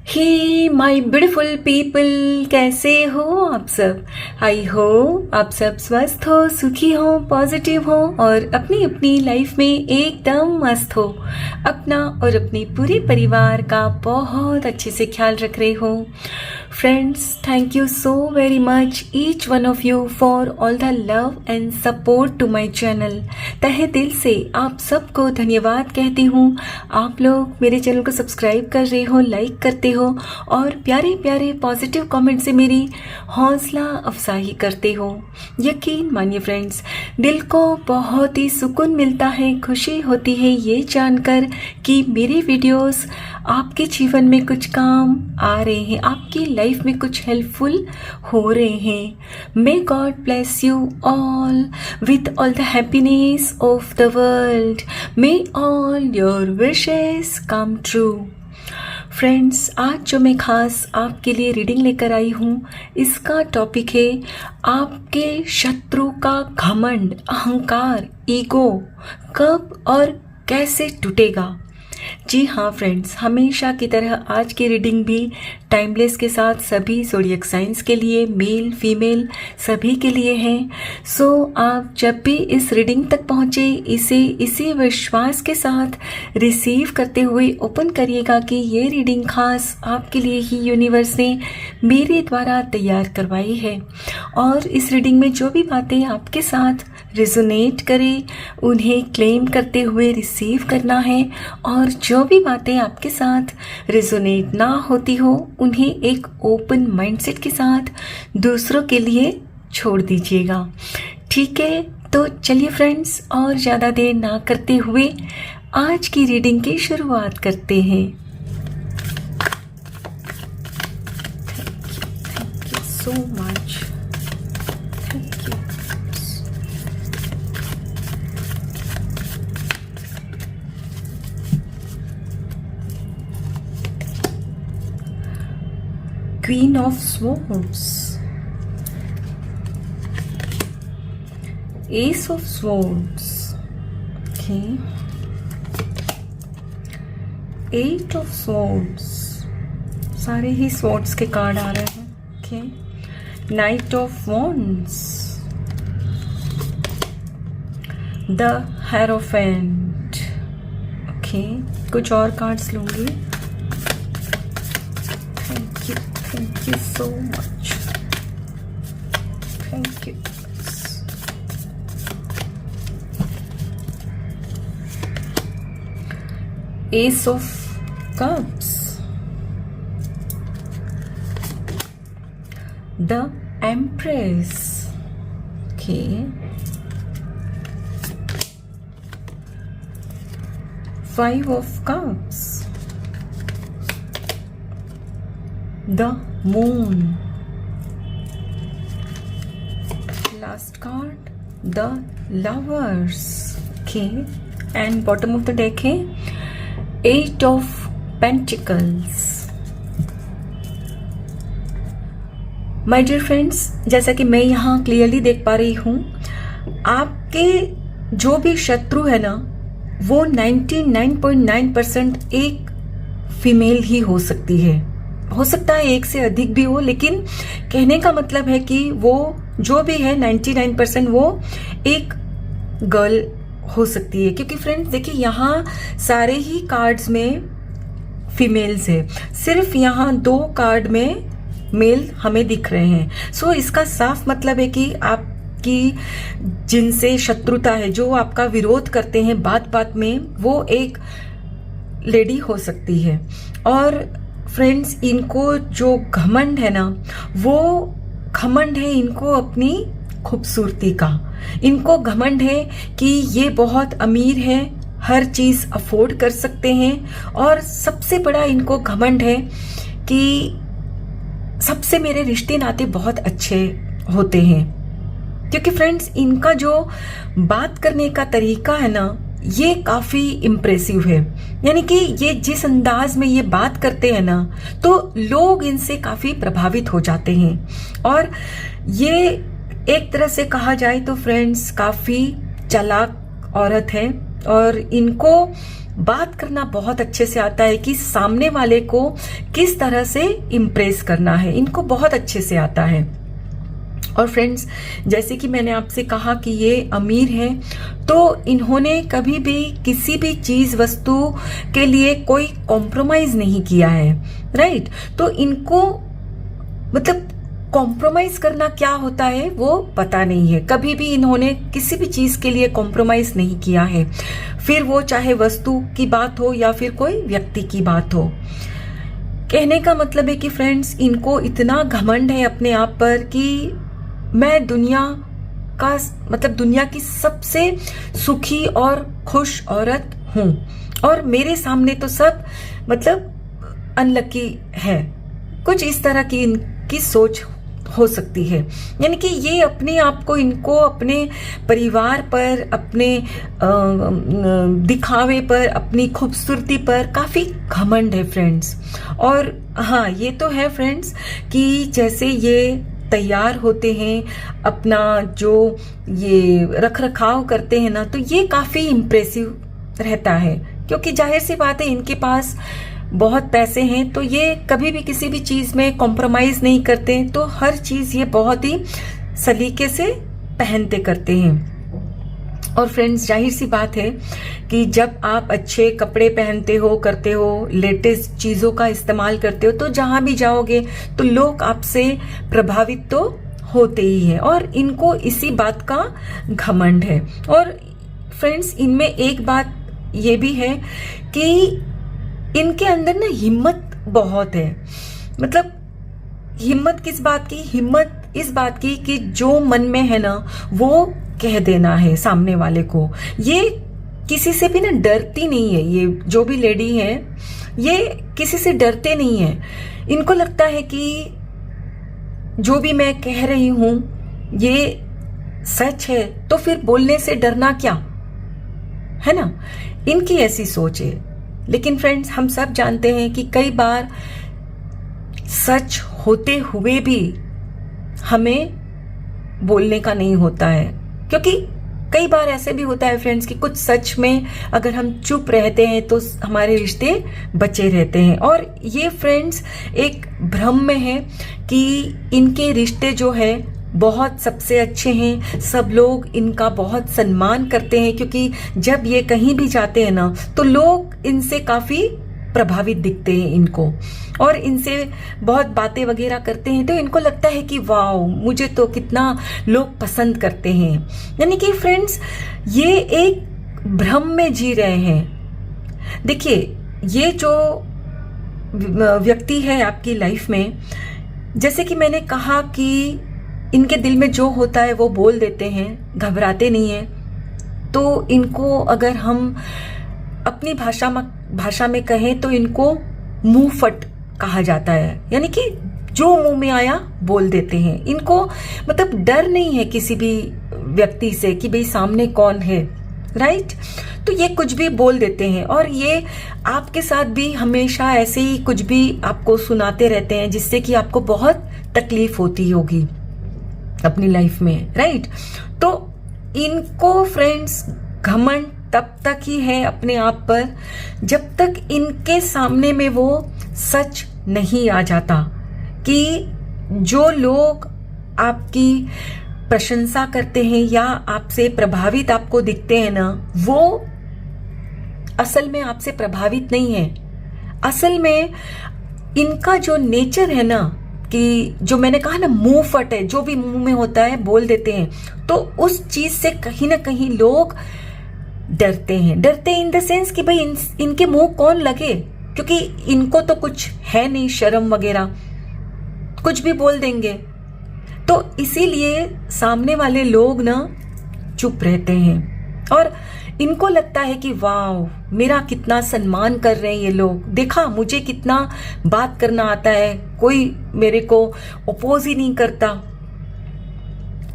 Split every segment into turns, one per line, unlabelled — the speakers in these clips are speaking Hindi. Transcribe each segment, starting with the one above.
हे माय ब्यूटीफुल पीपल, कैसे हो आप सब। आई हो आप सब स्वस्थ हो, सुखी हो, पॉजिटिव हो और अपनी अपनी लाइफ में एकदम मस्त हो। अपना और अपने पूरे परिवार का बहुत अच्छे से ख्याल रख रहे हो। Friends, thank you so very much each one of you for all the love and support to my channel. तहे दिल से आप सबको धन्यवाद कहती हूँ। आप लोग मेरे चैनल को सब्सक्राइब कर रहे हो, लाइक करते हो और प्यारे प्यारे पॉजिटिव कमेंट से मेरी हौसला अफजाई करते हो। यकीन मानिए फ्रेंड्स, दिल को बहुत ही सुकून मिलता है, खुशी होती है ये जानकर कि मेरे वीडियोस आपके जीवन में कुछ काम आ रहे हैं, आपकी लाइफ में कुछ हेल्पफुल हो रहे हैं। May God bless you all with all the happiness of the world. May all your wishes come true. Friends, आज जो मैं खास आपके लिए रीडिंग लेकर आई हूँ, इसका टॉपिक है आपके शत्रु का घमंड, अहंकार, ईगो कब और कैसे टूटेगा। जी हाँ फ्रेंड्स, हमेशा की तरह आज की रीडिंग भी टाइमलेस के साथ सभी ज़ोडिएक साइंस के लिए, मेल फीमेल सभी के लिए है। सो आप जब भी इस रीडिंग तक पहुँचे, इसे इसी विश्वास के साथ रिसीव करते हुए ओपन करिएगा कि ये रीडिंग खास आपके लिए ही यूनिवर्स ने मेरे द्वारा तैयार करवाई है। और इस रीडिंग में जो भी बातें आपके साथ रिजोनेट करें, उन्हें क्लेम करते हुए रिसीव करना है और जो भी बातें आपके साथ रिजोनेट ना होती हो, उन्हें एक ओपन माइंडसेट के साथ दूसरों के लिए छोड़ दीजिएगा। ठीक है, तो चलिए फ्रेंड्स, और ज़्यादा देर ना करते हुए आज की रीडिंग की शुरुआत करते हैं। Thank you so much. Thank you. Queen of Swords, Ace of Swords, okay, Eight of Swords, सारे ही Swords के कार्ड आ रहे हैं, okay, Knight of Wands, The Hierophant, okay, कुछ और कार्ड्स लूँगी। Thank you so much. Thank you. Ace of Cups, the Empress, okay, Five of Cups, the Moon, last card the Lovers, okay, and bottom of the deck है Eight of Pentacles। My dear friends, जैसा कि मैं यहाँ क्लियरली देख पा रही हूँ, आपके जो भी शत्रु है ना, वो 99.9% एक फीमेल ही हो सकती है। हो सकता है एक से अधिक भी हो, लेकिन कहने का मतलब है कि वो जो भी है 99% वो एक गर्ल हो सकती है। क्योंकि फ्रेंड्स देखिए, यहाँ सारे ही कार्ड्स में फीमेल्स है, सिर्फ यहाँ दो कार्ड में मेल हमें दिख रहे हैं। सो इसका साफ मतलब है कि आपकी जिनसे शत्रुता है, जो आपका विरोध करते हैं बात बात में, वो एक लेडी हो सकती है। और फ्रेंड्स, इनको जो घमंड है ना, वो घमंड है इनको अपनी खूबसूरती का। इनको घमंड है कि ये बहुत अमीर है, हर चीज अफोर्ड कर सकते हैं। और सबसे बड़ा इनको घमंड है कि सबसे मेरे रिश्ते नाते बहुत अच्छे होते हैं। क्योंकि फ्रेंड्स, इनका जो बात करने का तरीका है ना, ये काफी इम्प्रेसिव है। यानी कि ये जिस अंदाज में ये बात करते हैं ना, तो लोग इनसे काफी प्रभावित हो जाते हैं। और ये एक तरह से कहा जाए तो फ्रेंड्स, काफी चालाक औरत है और इनको बात करना बहुत अच्छे से आता है कि सामने वाले को किस तरह से इम्प्रेस करना है, इनको बहुत अच्छे से आता है। और फ्रेंड्स, जैसे कि मैंने आपसे कहा कि ये अमीर हैं, तो इन्होंने कभी भी किसी भी चीज वस्तु के लिए कोई कॉम्प्रोमाइज नहीं किया है, राइट। तो इनको मतलब कॉम्प्रोमाइज करना क्या होता है वो पता नहीं है। कभी भी इन्होंने किसी भी चीज के लिए कॉम्प्रोमाइज नहीं किया है, फिर वो चाहे वस्तु की बात हो या फिर कोई व्यक्ति की बात हो। कहने का मतलब है कि फ्रेंड्स, इनको इतना घमंड है अपने आप पर कि मैं दुनिया का मतलब दुनिया की सबसे सुखी और खुश औरत हूं, और मेरे सामने तो सब मतलब अनलकी है। कुछ इस तरह की इनकी सोच हो सकती है, यानी कि ये अपने आप को, इनको अपने परिवार पर, अपने दिखावे पर, अपनी खूबसूरती पर काफी घमंड है फ्रेंड्स। और हाँ, ये तो है फ्रेंड्स कि जैसे ये तैयार होते हैं, अपना जो ये रख रखाव करते हैं ना, तो ये काफी इम्प्रेसिव रहता है, क्योंकि जाहिर सी बात है इनके पास बहुत पैसे हैं, तो ये कभी भी किसी भी चीज में कॉम्प्रोमाइज नहीं करते, तो हर चीज ये बहुत ही सलीके से पहनते करते हैं। और फ्रेंड्स, जाहिर सी बात है कि जब आप अच्छे कपड़े पहनते हो, करते हो, लेटेस्ट चीजों का इस्तेमाल करते हो, तो जहां भी जाओगे तो लोग आपसे प्रभावित तो होते ही हैं, और इनको इसी बात का घमंड है। और फ्रेंड्स, इनमें एक बात ये भी है कि इनके अंदर ना हिम्मत बहुत है। मतलब हिम्मत किस बात की? हिम्मत इस बात की कि जो मन में है ना वो कह देना है सामने वाले को। ये किसी से भी ना डरती नहीं है। ये जो भी लेडी है, ये किसी से डरते नहीं है। इनको लगता है कि जो भी मैं कह रही हूं ये सच है, तो फिर बोलने से डरना क्या, है ना। इनकी ऐसी सोच है। लेकिन फ्रेंड्स, हम सब जानते हैं कि कई बार सच होते हुए भी हमें बोलने का नहीं होता है, क्योंकि कई बार ऐसे भी होता है फ्रेंड्स कि कुछ सच में अगर हम चुप रहते हैं तो हमारे रिश्ते बचे रहते हैं। और ये फ्रेंड्स एक भ्रम में है कि इनके रिश्ते जो है बहुत सबसे अच्छे हैं, सब लोग इनका बहुत सम्मान करते हैं, क्योंकि जब ये कहीं भी जाते हैं ना तो लोग इनसे काफी प्रभावित दिखते हैं इनको, और इनसे बहुत बातें वगैरह करते हैं, तो इनको लगता है कि वाओ, मुझे तो कितना लोग पसंद करते हैं। यानी कि फ्रेंड्स, ये एक भ्रम में जी रहे हैं। देखिए, ये जो व्यक्ति है आपकी लाइफ में, जैसे कि मैंने कहा कि इनके दिल में जो होता है वो बोल देते हैं, घबराते नहीं है। तो इनको अगर हम अपनी भाषा में कहें तो इनको मुंह फट कहा जाता है, यानी कि जो मुंह में आया बोल देते हैं। इनको मतलब डर नहीं है किसी भी व्यक्ति से कि भाई सामने कौन है, राइट। तो ये कुछ भी बोल देते हैं, और ये आपके साथ भी हमेशा ऐसे ही कुछ भी आपको सुनाते रहते हैं, जिससे कि आपको बहुत तकलीफ होती होगी अपनी लाइफ में, राइट। तो इनको फ्रेंड्स घमंड तब तक ही है अपने आप पर जब तक इनके सामने में वो सच नहीं आ जाता कि जो लोग आपकी प्रशंसा करते हैं या आपसे प्रभावित आपको दिखते हैं ना, वो असल में आपसे प्रभावित नहीं है। असल में इनका जो नेचर है ना, कि जो मैंने कहा ना मुंह फट है, जो भी मुंह में होता है बोल देते हैं, तो उस चीज से कहीं ना कहीं लोग डरते हैं। डरते इन द सेंस कि भाई इनके मुंह कौन लगे, क्योंकि इनको तो कुछ है नहीं शर्म वगैरह, कुछ भी बोल देंगे। तो इसीलिए सामने वाले लोग ना चुप रहते हैं, और इनको लगता है कि वाव, मेरा कितना सम्मान कर रहे हैं ये लोग, देखा मुझे कितना बात करना आता है, कोई मेरे को अपोज ही नहीं करता।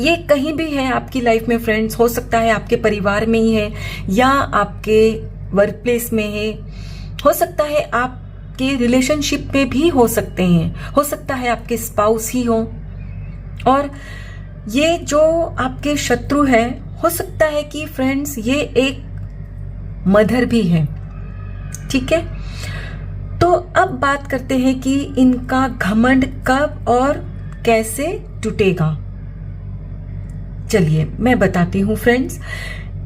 ये कहीं भी है आपकी लाइफ में फ्रेंड्स, हो सकता है आपके परिवार में ही है, या आपके वर्क प्लेस में है, हो सकता है आपके रिलेशनशिप में भी हो सकते हैं, हो सकता है आपके स्पाउस ही हो। और ये जो आपके शत्रु है, हो सकता है कि फ्रेंड्स ये एक मदर भी है, ठीक है, तो अब बात करते हैं कि इनका घमंड कब और कैसे टूटेगा। चलिए मैं बताती हूँ फ्रेंड्स।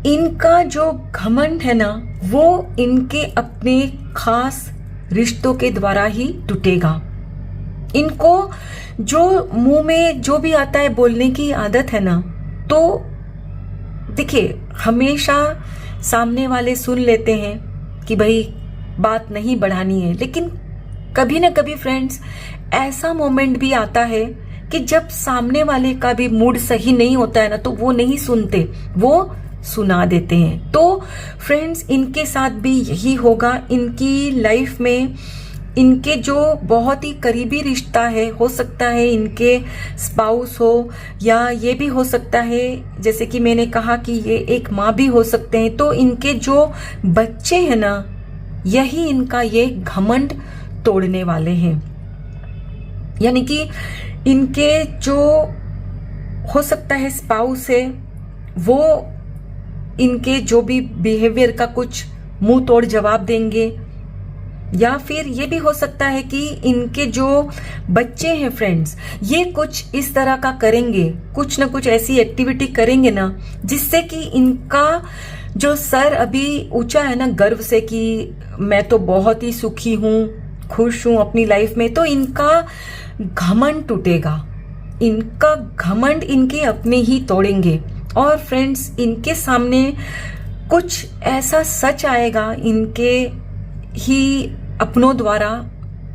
इनका जो घमंड है ना, वो इनके अपने खास रिश्तों के द्वारा ही टूटेगा। इनको जो मुंह में जो भी आता है बोलने की आदत है ना, तो देखिए हमेशा सामने वाले सुन लेते हैं कि भाई बात नहीं बढ़ानी है, लेकिन कभी ना कभी फ्रेंड्स ऐसा मोमेंट भी आता है कि जब सामने वाले का भी मूड सही नहीं होता है ना, तो वो नहीं सुनते, वो सुना देते हैं। तो फ्रेंड्स इनके साथ भी यही होगा। इनकी लाइफ में इनके जो बहुत ही करीबी रिश्ता है, हो सकता है इनके स्पाउस हो, या ये भी हो सकता है जैसे कि मैंने कहा कि ये एक माँ भी हो सकते हैं। तो इनके जो बच्चे हैं ना, यही इनका ये घमंड तोड़ने वाले हैं। यानी कि इनके जो हो सकता है स्पाउस है, वो इनके जो भी बिहेवियर का कुछ मुंह तोड़ जवाब देंगे, या फिर ये भी हो सकता है कि इनके जो बच्चे हैं फ्रेंड्स, ये कुछ इस तरह का करेंगे, कुछ ना कुछ ऐसी एक्टिविटी करेंगे ना, जिससे कि इनका जो सर अभी ऊंचा है ना गर्व से कि मैं तो बहुत ही सुखी हूँ, खुश हूँ अपनी लाइफ में, तो इनका घमंड टूटेगा। इनका घमंड इनके अपने ही तोड़ेंगे। और फ्रेंड्स इनके सामने कुछ ऐसा सच आएगा इनके ही अपनों द्वारा,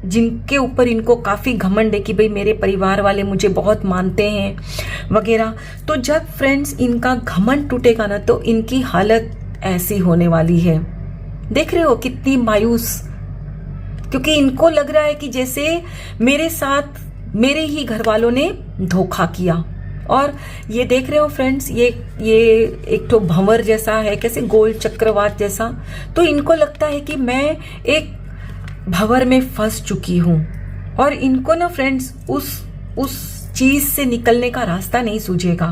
जिनके ऊपर इनको काफी घमंड है कि भाई मेरे परिवार वाले मुझे बहुत मानते हैं वगैरह। तो जब फ्रेंड्स इनका घमंड टूटेगा ना, तो इनकी हालत ऐसी होने वाली है। देख रहे हो कितनी मायूस, क्योंकि इनको लग रहा है कि जैसे मेरे साथ मेरे ही घर वालों ने धोखा किया। और ये देख रहे हो फ्रेंड्स, ये एक तो भंवर जैसा है, कैसे गोल चक्रवात जैसा। तो इनको लगता है कि मैं एक भंवर में फंस चुकी हूं, और इनको ना फ्रेंड्स उस चीज से निकलने का रास्ता नहीं सूझेगा।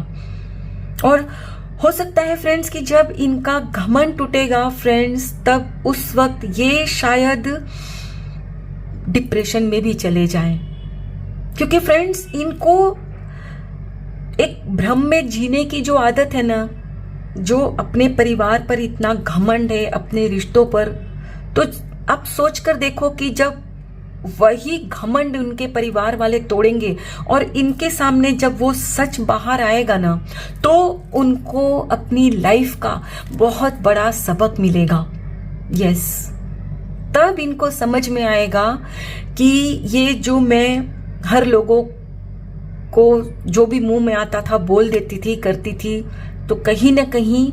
और हो सकता है फ्रेंड्स कि जब इनका घमंड टूटेगा फ्रेंड्स, तब उस वक्त ये शायद डिप्रेशन में भी चले जाएं, क्योंकि फ्रेंड्स इनको एक भ्रम में जीने की जो आदत है ना, जो अपने परिवार पर इतना घमंड है, अपने रिश्तों पर। तो आप सोच कर देखो कि जब वही घमंड उनके परिवार वाले तोड़ेंगे और इनके सामने जब वो सच बाहर आएगा ना, तो उनको अपनी लाइफ का बहुत बड़ा सबक मिलेगा। यस, तब इनको समझ में आएगा कि ये जो मैं हर लोगों को जो भी मुंह में आता था बोल देती थी, करती थी, तो कहीं ना कहीं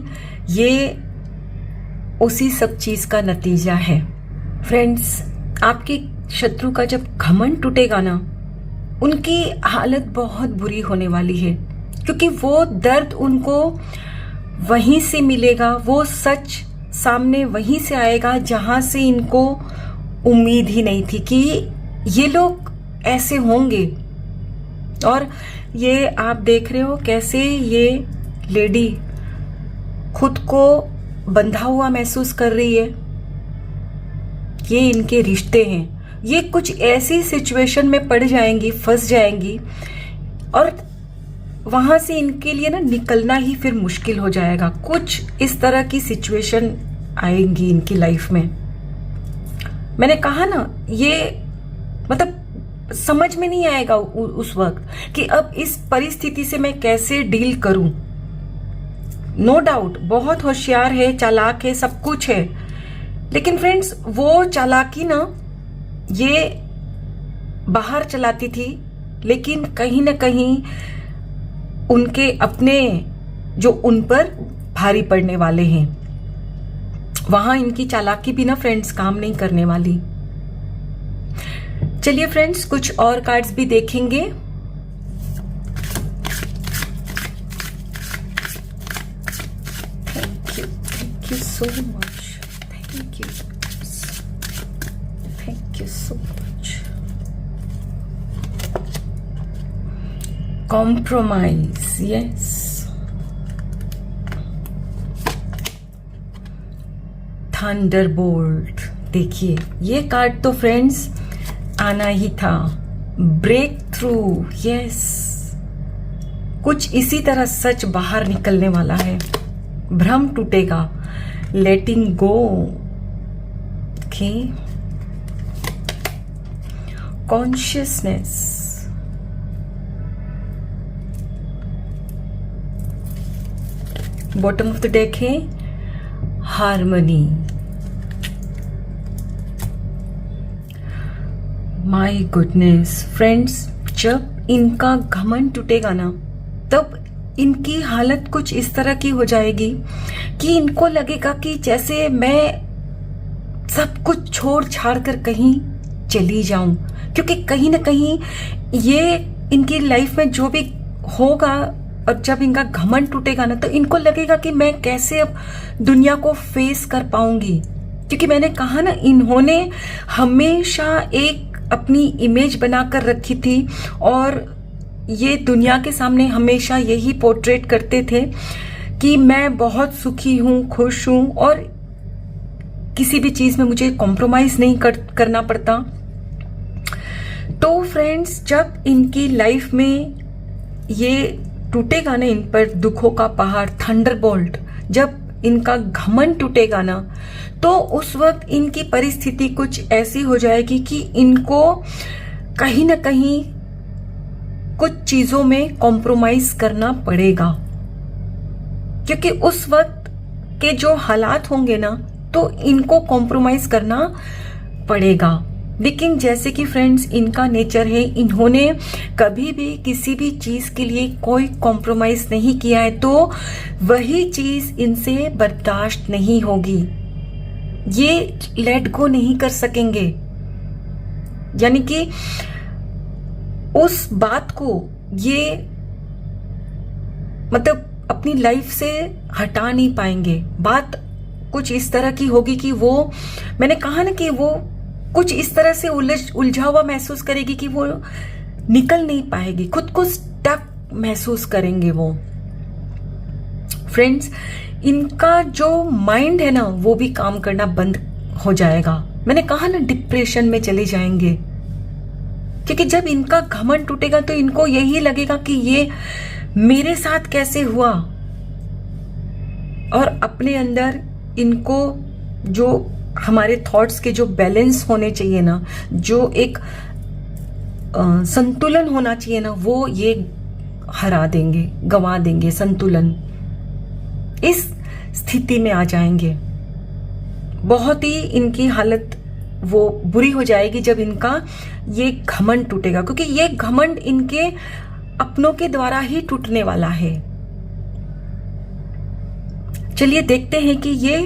ये उसी सब चीज का नतीजा है। फ्रेंड्स, आपकी शत्रु का जब घमंड टूटेगा ना, उनकी हालत बहुत बुरी होने वाली है, क्योंकि वो दर्द उनको वहीं से मिलेगा, वो सच सामने वहीं से आएगा जहां से इनको उम्मीद ही नहीं थी कि ये लोग ऐसे होंगे। और ये आप देख रहे हो कैसे ये लेडी खुद को बंधा हुआ महसूस कर रही है। ये इनके रिश्ते हैं, ये कुछ ऐसी सिचुएशन में पड़ जाएंगी, फंस जाएंगी, और वहां से इनके लिए ना निकलना ही फिर मुश्किल हो जाएगा। कुछ इस तरह की सिचुएशन आएंगी इनकी लाइफ में। मैंने कहा ना, ये मतलब समझ में नहीं आएगा उस वक्त कि अब इस परिस्थिति से मैं कैसे डील करूं। नो डाउट बहुत होशियार है, चालाक है, सब कुछ है, लेकिन फ्रेंड्स वो चालाकी ना ये बाहर चलाती थी, लेकिन कहीं ना कहीं उनके अपने जो उन पर भारी पड़ने वाले हैं, वहां इनकी चालाकी भी ना फ्रेंड्स काम नहीं करने वाली। चलिए फ्रेंड्स, कुछ और कार्ड्स भी देखेंगे। Thank you so much, thank you so much. Compromise, yes. Thunderbolt, देखिए ये कार्ड तो फ्रेंड्स आना ही था, ब्रेक थ्रू। यस, कुछ इसी तरह सच बाहर निकलने वाला है, भ्रम टूटेगा, letting go. Okay, consciousness, bottom of the deck है हार्मनी। माय गुडनेस फ्रेंड्स, जब इनका घमंड टूटेगा ना, तब इनकी हालत कुछ इस तरह की हो जाएगी कि इनको लगेगा कि जैसे मैं सब कुछ छोड़ छाड़ कर कहीं चली जाऊं, क्योंकि कहीं ना कहीं ये इनकी लाइफ में जो भी होगा, और जब इनका घमंड टूटेगा ना, तो इनको लगेगा कि मैं कैसे अब दुनिया को फेस कर पाऊंगी। क्योंकि मैंने कहा ना, इन्होंने हमेशा एक अपनी इमेज बनाकर रखी थी और ये दुनिया के सामने हमेशा यही पोर्ट्रेट करते थे कि मैं बहुत सुखी हूँ, खुश हूँ और किसी भी चीज में मुझे कॉम्प्रोमाइज नहीं करना पड़ता। तो फ्रेंड्स, जब इनकी लाइफ में ये टूटेगा ना, इन पर दुखों का पहाड़, थंडरबोल्ट, जब इनका घमंड टूटेगा ना, तो उस वक्त इनकी परिस्थिति कुछ ऐसी हो जाएगी कि इनको कहीं ना कहीं कुछ चीजों में कॉम्प्रोमाइज करना पड़ेगा। क्योंकि उस वक्त के जो हालात होंगे ना, तो इनको कॉम्प्रोमाइज करना पड़ेगा। लेकिन जैसे कि फ्रेंड्स इनका नेचर है, इन्होंने कभी भी किसी भी चीज के लिए कोई कॉम्प्रोमाइज नहीं किया है, तो वही चीज इनसे बर्दाश्त नहीं होगी, ये लेट गो नहीं कर सकेंगे। यानी कि उस बात को ये मतलब अपनी लाइफ से हटा नहीं पाएंगे। बात कुछ इस तरह की होगी कि वो, मैंने कहा ना कि वो कुछ इस तरह से उलझा हुआ महसूस करेगी कि वो निकल नहीं पाएगी, खुद को स्टक महसूस करेंगे वो। फ्रेंड्स, इनका जो माइंड है ना, वो भी काम करना बंद हो जाएगा। मैंने कहा ना, डिप्रेशन में चले जाएंगे। क्योंकि जब इनका घमंड टूटेगा तो इनको यही लगेगा कि ये मेरे साथ कैसे हुआ, और अपने अंदर इनको जो हमारे थॉट्स के जो बैलेंस होने चाहिए ना, जो एक संतुलन होना चाहिए ना, वो ये हरा देंगे, गंवा देंगे संतुलन। इस स्थिति में आ जाएंगे। बहुत ही इनकी हालत वो बुरी हो जाएगी जब इनका ये घमंड टूटेगा, क्योंकि ये घमंड इनके अपनों के द्वारा ही टूटने वाला है। चलिए देखते हैं कि ये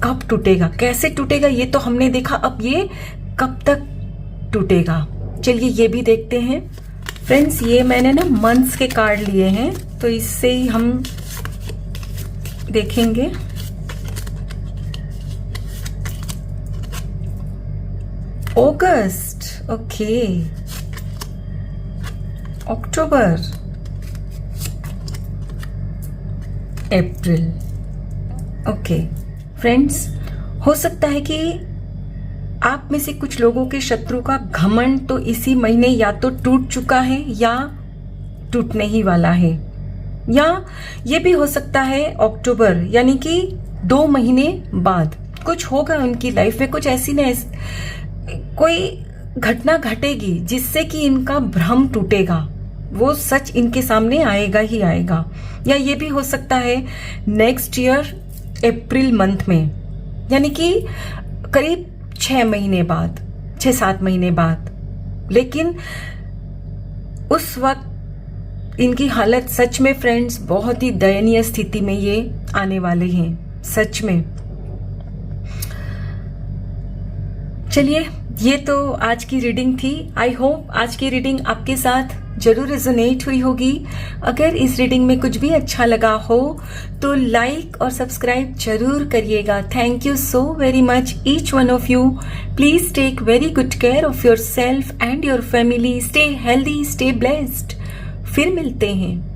कब टूटेगा, कैसे टूटेगा। ये तो हमने देखा, अब ये कब तक टूटेगा, चलिए ये भी देखते हैं। फ्रेंड्स, ये मैंने ना मंथ्स के कार्ड लिए हैं, तो इससे ही हम देखेंगे। अगस्त, ओके, अक्टूबर, अप्रैल। ओके फ्रेंड्स, हो सकता है कि आप में से कुछ लोगों के शत्रु का घमंड तो इसी महीने या तो टूट चुका है या टूटने ही वाला है, या ये भी हो सकता है अक्टूबर यानी कि 2 महीने बाद कुछ होगा उनकी लाइफ में, कुछ ऐसी ना कोई घटना घटेगी जिससे कि इनका भ्रम टूटेगा, वो सच इनके सामने आएगा ही आएगा। या ये भी हो सकता है नेक्स्ट ईयर अप्रैल मंथ में, यानी कि करीब 6 महीने बाद, 6-7 महीने बाद। लेकिन उस वक्त इनकी हालत सच में फ्रेंड्स बहुत ही दयनीय स्थिति में ये आने वाले हैं, सच में। चलिए, ये तो आज की रीडिंग थी। आई होप आज की रीडिंग आपके साथ जरूर रेजोनेट हुई होगी। अगर इस रीडिंग में कुछ भी अच्छा लगा हो तो लाइक और सब्सक्राइब जरूर करिएगा। Thank you so very much each one of you. Please take very good care of yourself and your family. Stay healthy, stay blessed. फिर मिलते हैं।